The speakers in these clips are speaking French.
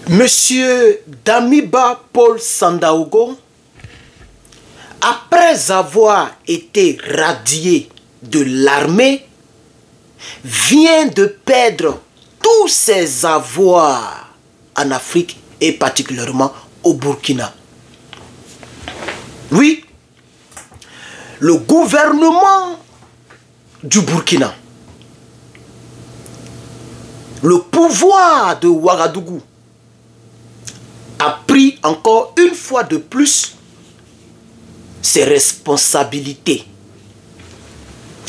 Monsieur Damiba Paul Sandaogo, après avoir été radié de l'armée, vient de perdre tous ses avoirs en Afrique et particulièrement au Burkina. Oui, le gouvernement du Burkina, le pouvoir de Ouagadougou a pris encore une fois de plus ses responsabilités.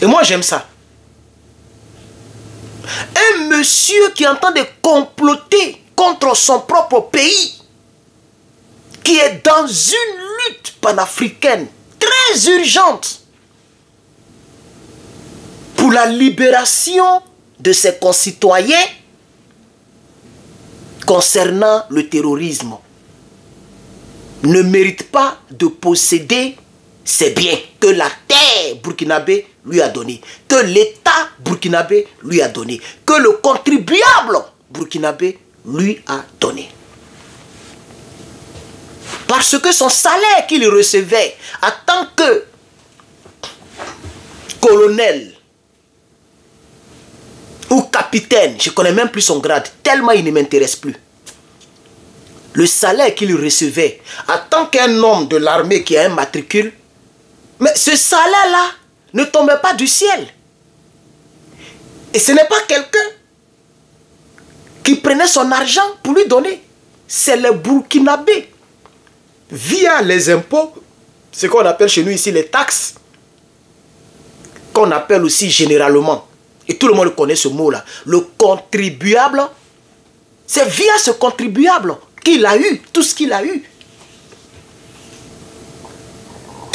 Et moi j'aime ça. Un monsieur qui est en train de comploter contre son propre pays, qui est dans une lutte panafricaine très urgente pour la libération de ses concitoyens concernant le terrorisme, ne mérite pas de posséder ses biens que la terre burkinabé lui a donné, que l'État burkinabé lui a donné, que le contribuable burkinabé lui a donné. Parce que son salaire qu'il recevait en tant que colonel ou capitaine, je ne connais même plus son grade, tellement il ne m'intéresse plus. Le salaire qu'il recevait en tant qu'un homme de l'armée qui a un matricule, mais ce salaire-là ne tombait pas du ciel. Et ce n'est pas quelqu'un qui prenait son argent pour lui donner. C'est le Burkinabé. Via les impôts, ce qu'on appelle chez nous ici les taxes, qu'on appelle aussi généralement, et tout le monde connaît ce mot-là, le contribuable, c'est via ce contribuable qu'il a eu tout ce qu'il a eu.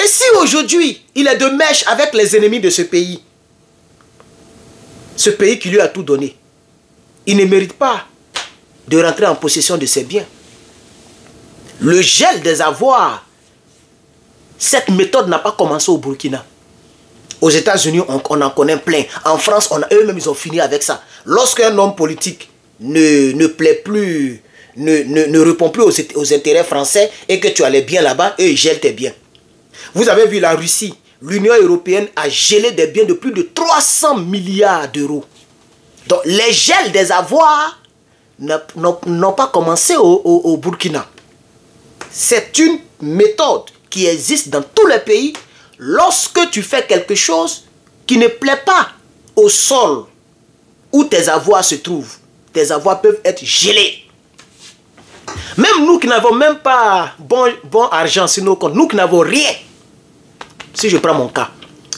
Et si aujourd'hui, il est de mèche avec les ennemis de ce pays qui lui a tout donné, il ne mérite pas de rentrer en possession de ses biens. Le gel des avoirs, cette méthode n'a pas commencé au Burkina. Aux États-Unis, on en connaît plein. En France, eux-mêmes, ils ont fini avec ça. Lorsqu'un homme politique ne plaît plus, ne répond plus aux intérêts français et que tu as les biens là-bas, eux, ils gèlent tes biens. Vous avez vu la Russie, l'Union européenne a gelé des biens de plus de 300 milliards d'euros. Donc, les gels des avoirs n'ont pas commencé au Burkina. C'est une méthode qui existe dans tous les pays. Lorsque tu fais quelque chose qui ne plaît pas au sol où tes avoirs se trouvent, tes avoirs peuvent être gelés. Même nous qui n'avons même pas bon argent sur nos comptes, nous qui n'avons rien, si je prends mon cas,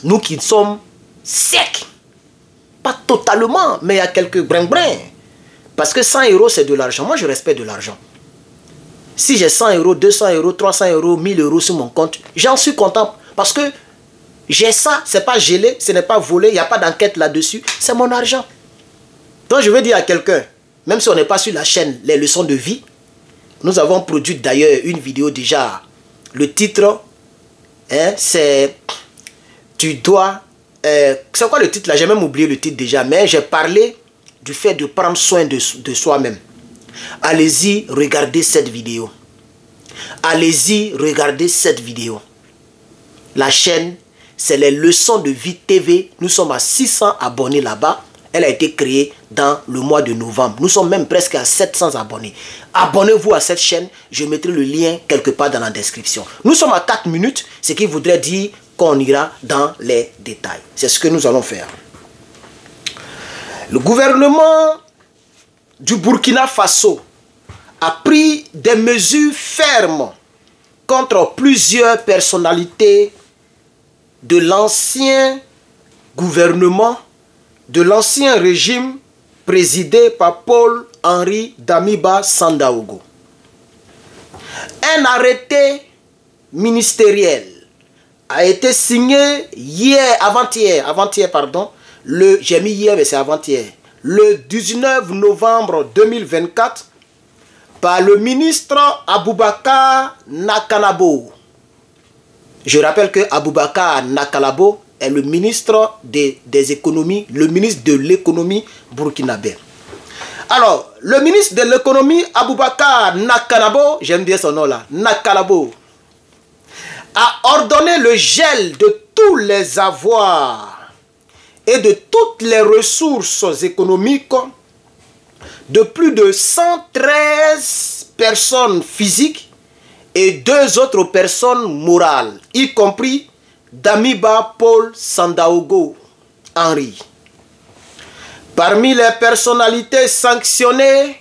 nous qui sommes secs, pas totalement, mais il y a quelques brin-brin. Parce que 100 euros, c'est de l'argent. Moi, je respecte de l'argent. Si j'ai 100 euros, 200 euros, 300 euros, 1000 euros sur mon compte, j'en suis content. Parce que j'ai ça, ce n'est pas gelé, ce n'est pas volé, il n'y a pas d'enquête là-dessus, c'est mon argent. Donc je veux dire à quelqu'un, même si on n'est pas sur la chaîne Les Leçons de Vie, nous avons produit d'ailleurs une vidéo déjà. Le titre, hein, c'est Tu dois... c'est quoi le titre là? J'ai même oublié le titre déjà, mais j'ai parlé du fait de prendre soin de soi-même. Allez-y, regardez cette vidéo. Allez-y, regardez cette vidéo. La chaîne, c'est Les Leçons de Vie TV. Nous sommes à 600 abonnés là-bas. Elle a été créée dans le mois de novembre. Nous sommes même presque à 700 abonnés. Abonnez-vous à cette chaîne. Je mettrai le lien quelque part dans la description. Nous sommes à 4 minutes, ce qui voudrait dire qu'on ira dans les détails. C'est ce que nous allons faire. Le gouvernement du Burkina Faso a pris des mesures fermes contre plusieurs personnalités de l'ancien gouvernement, de l'ancien régime présidé par Paul-Henri Damiba Sandaogo. Un arrêté ministériel a été signé avant-hier, pardon, j'ai mis hier mais c'est avant-hier, le 19 novembre 2024 par le ministre Aboubakar Nakalabo. Je rappelle que Aboubakar Nakalabo est le ministre des économies, le ministre de l'économie burkinabé. Alors, le ministre de l'économie, Aboubakar Nakalabo, j'aime bien son nom là, Nakalabo, a ordonné le gel de tous les avoirs et de toutes les ressources économiques de plus de 113 personnes physiques et 2 autres personnes morales, y compris Damiba Paul Sandaogo Henry. Parmi les personnalités sanctionnées,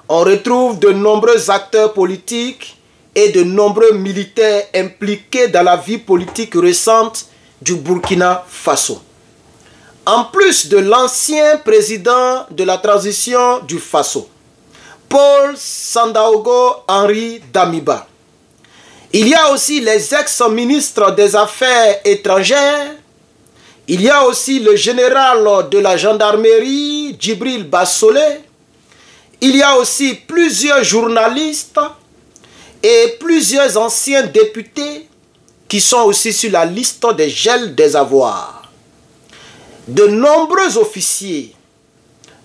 on retrouve de nombreux acteurs politiques et de nombreux militaires impliqués dans la vie politique récente du Burkina Faso. En plus de l'ancien président de la transition du Faso, Paul Sandaogo Henry Damiba. Il y a aussi les ex-ministres des Affaires étrangères. Il y a aussi le général de la gendarmerie, Djibril Bassolé. Il y a aussi plusieurs journalistes et plusieurs anciens députés qui sont aussi sur la liste des gels des avoirs. De nombreux officiers,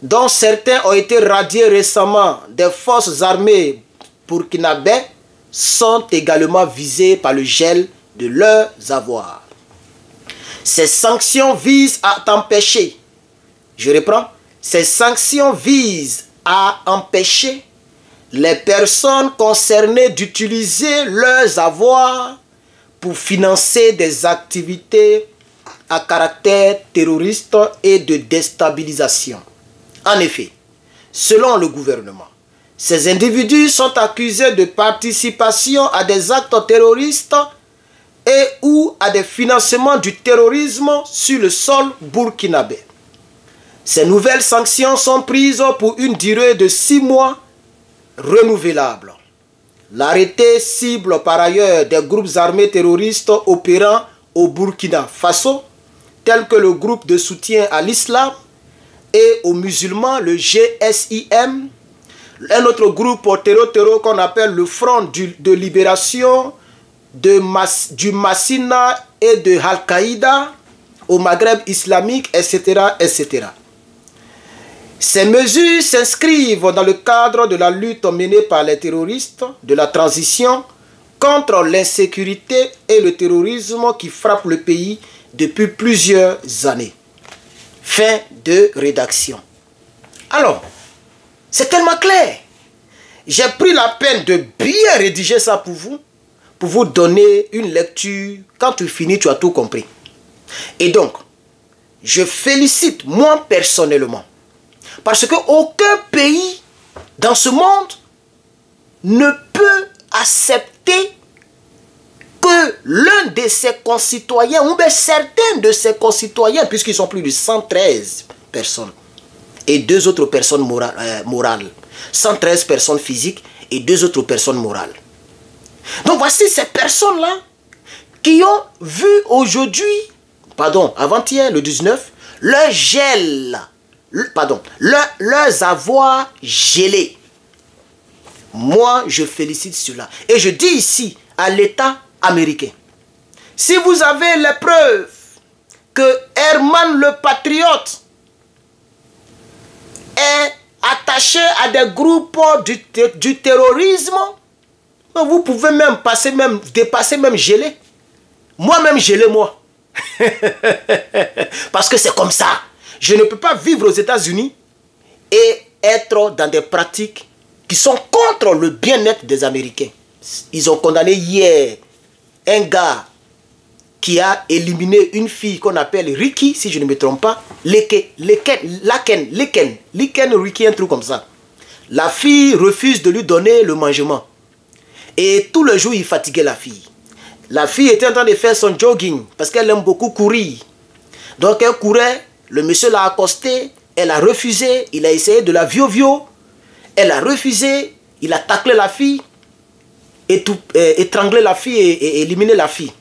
dont certains ont été radiés récemment des forces armées burkinabè, sont également visés par le gel de leurs avoirs. Ces sanctions visent à empêcher, je reprends, ces sanctions visent à empêcher les personnes concernées d'utiliser leurs avoirs pour financer des activités à caractère terroriste et de déstabilisation. En effet, selon le gouvernement, ces individus sont accusés de participation à des actes terroristes et ou à des financements du terrorisme sur le sol burkinabé. Ces nouvelles sanctions sont prises pour une durée de 6 mois renouvelable. L'arrêté cible par ailleurs des groupes armés terroristes opérant au Burkina Faso, tels que le groupe de soutien à l'islam et aux musulmans, le GSIM, un autre groupe terroriste qu'on appelle le Front de libération du Massina et de Al-Qaïda au Maghreb islamique, etc., etc. Ces mesures s'inscrivent dans le cadre de la lutte menée par les terroristes de la transition contre l'insécurité et le terrorisme qui frappent le pays depuis plusieurs années. Fin de rédaction. Alors, c'est tellement clair. J'ai pris la peine de bien rédiger ça pour vous donner une lecture. Quand tu finis, tu as tout compris. Et donc, je félicite moi personnellement, parce qu'aucun pays dans ce monde ne peut accepter que l'un de ses concitoyens, ou bien certains de ses concitoyens, puisqu'ils sont plus de 113 personnes, et 2 autres personnes morales, 113 personnes physiques et 2 autres personnes morales. Donc voici ces personnes-là qui ont vu aujourd'hui, pardon, avant-hier, le 19, leur gel, leurs avoirs gelés. Moi, je félicite cela. Et je dis ici à l'État américain, si vous avez les preuves que Herman le Patriote est attaché à des groupes du terrorisme, vous pouvez même dépasser même gelé. Moi-même gelé, moi. Parce que c'est comme ça. Je ne peux pas vivre aux États-Unis et être dans des pratiques qui sont contre le bien-être des Américains. Ils ont condamné hier un gars qui a éliminé une fille qu'on appelle Ricky, si je ne me trompe pas, Laken, Ricky, un truc comme ça. La fille refuse de lui donner le mangement. Et tout le jour, il fatiguait la fille. La fille était en train de faire son jogging parce qu'elle aime beaucoup courir. Donc elle courait, le monsieur l'a accostée, elle a refusé, il a essayé de la vio-vio, elle a refusé, il a taclé la fille, étranglé la fille et éliminé la fille.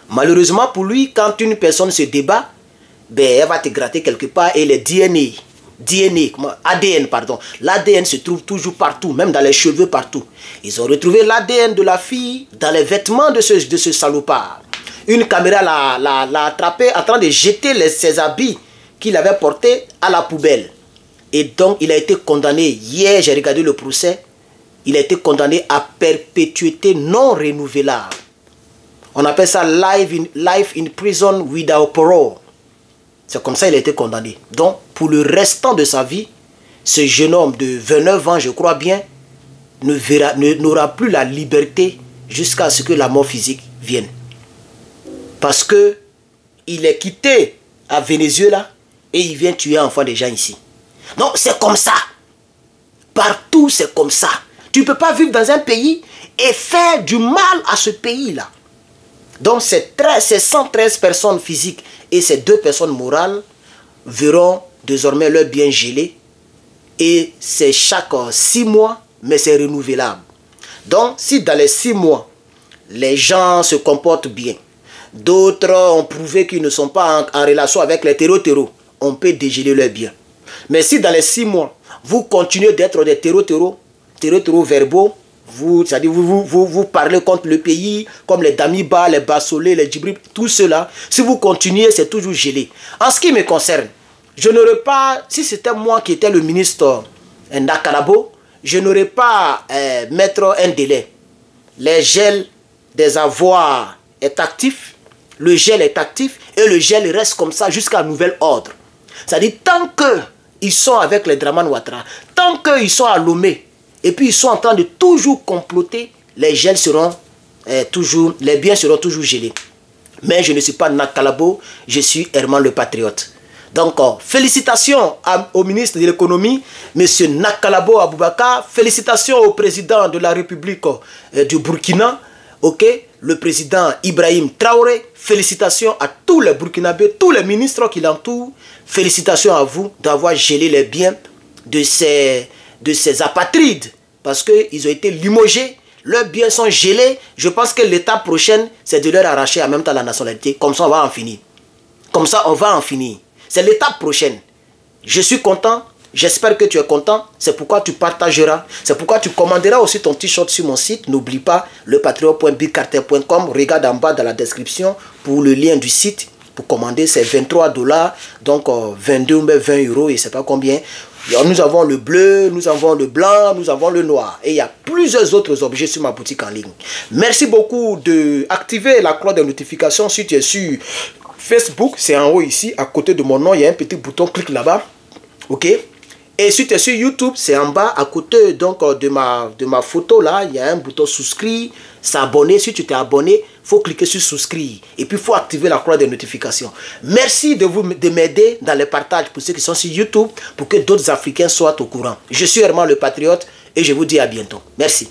Malheureusement pour lui, quand une personne se débat, ben, elle va te gratter quelque part et les ADN, pardon. L'ADN se trouve toujours partout, même dans les cheveux partout. Ils ont retrouvé l'ADN de la fille dans les vêtements de ce salopard. Une caméra l'a attrapé en train de jeter ses habits qu'il avait portés à la poubelle. Et donc, il a été condamné. Hier, j'ai regardé le procès. Il a été condamné à perpétuité non renouvelable. On appelle ça life in prison without parole. C'est comme ça qu'il a été condamné. Donc, pour le restant de sa vie, ce jeune homme de 29 ans, je crois bien, n'aura plus la liberté jusqu'à ce que la mort physique vienne. Parce que il est quitté à Venezuela et il vient tuer un enfant des gens ici. Donc, c'est comme ça. Partout, c'est comme ça. Tu ne peux pas vivre dans un pays et faire du mal à ce pays-là. Donc, ces 113 personnes physiques et ces 2 personnes morales verront désormais leur bien gelé. Et c'est chaque 6 mois, mais c'est renouvelable. Donc, si dans les 6 mois, les gens se comportent bien, d'autres ont prouvé qu'ils ne sont pas en relation avec les terreaux, on peut dégeler leurs biens. Mais si dans les 6 mois, vous continuez d'être des terreaux verbaux, c'est-à-dire vous parlez contre le pays, comme les Damiba, les Bassolé, les Djibril, tout cela, si vous continuez, c'est toujours gelé. En ce qui me concerne, je n'aurais pas, si c'était moi qui étais le ministre Nakalabo, je n'aurais pas mettre un délai. Les gels des avoirs est actif, le gel est actif et le gel reste comme ça jusqu'à nouvel ordre. C'est-à-dire tant qu'ils sont avec les Draman Ouattara, tant qu'ils sont à Lomé, et puis ils sont en train de toujours comploter, les gels seront les biens seront toujours gelés. Mais je ne suis pas Nakalabo, je suis Herman le Patriote. Donc, félicitations au ministre de l'économie, M. Nakalabo Aboubakar. Félicitations au président de la République du Burkina, le président Ibrahim Traoré. Félicitations à tous les Burkinabés, tous les ministres qui l'entourent. Félicitations à vous d'avoir gelé les biens de ces apatrides, parce qu'ils ont été limogés. Leurs biens sont gelés. Je pense que l'étape prochaine, c'est de leur arracher en même temps la nationalité. Comme ça, on va en finir. Comme ça, on va en finir. C'est l'étape prochaine. Je suis content. J'espère que tu es content. C'est pourquoi tu partageras. C'est pourquoi tu commanderas aussi ton t-shirt sur mon site. N'oublie pas lepatriot.bigcartel.com. Regarde en bas dans la description pour le lien du site. Pour commander, c'est 23 $. Donc 22 ou 20 €, je ne sais pas combien. Nous avons le bleu, nous avons le blanc, nous avons le noir. Et il y a plusieurs autres objets sur ma boutique en ligne. Merci beaucoup d'activer la cloche de notification si tu es sur Facebook. C'est en haut ici, à côté de mon nom. Il y a un petit bouton, clique là-bas. OK? Et si tu es sur YouTube, c'est en bas, à côté donc, de ma photo là. Il y a un bouton souscrire, s'abonner. Si tu t'es abonné, il faut cliquer sur souscrire. Et puis, il faut activer la cloche de notification. Merci de m'aider dans les partages pour ceux qui sont sur YouTube, pour que d'autres Africains soient au courant. Je suis Herman le Patriote et je vous dis à bientôt. Merci.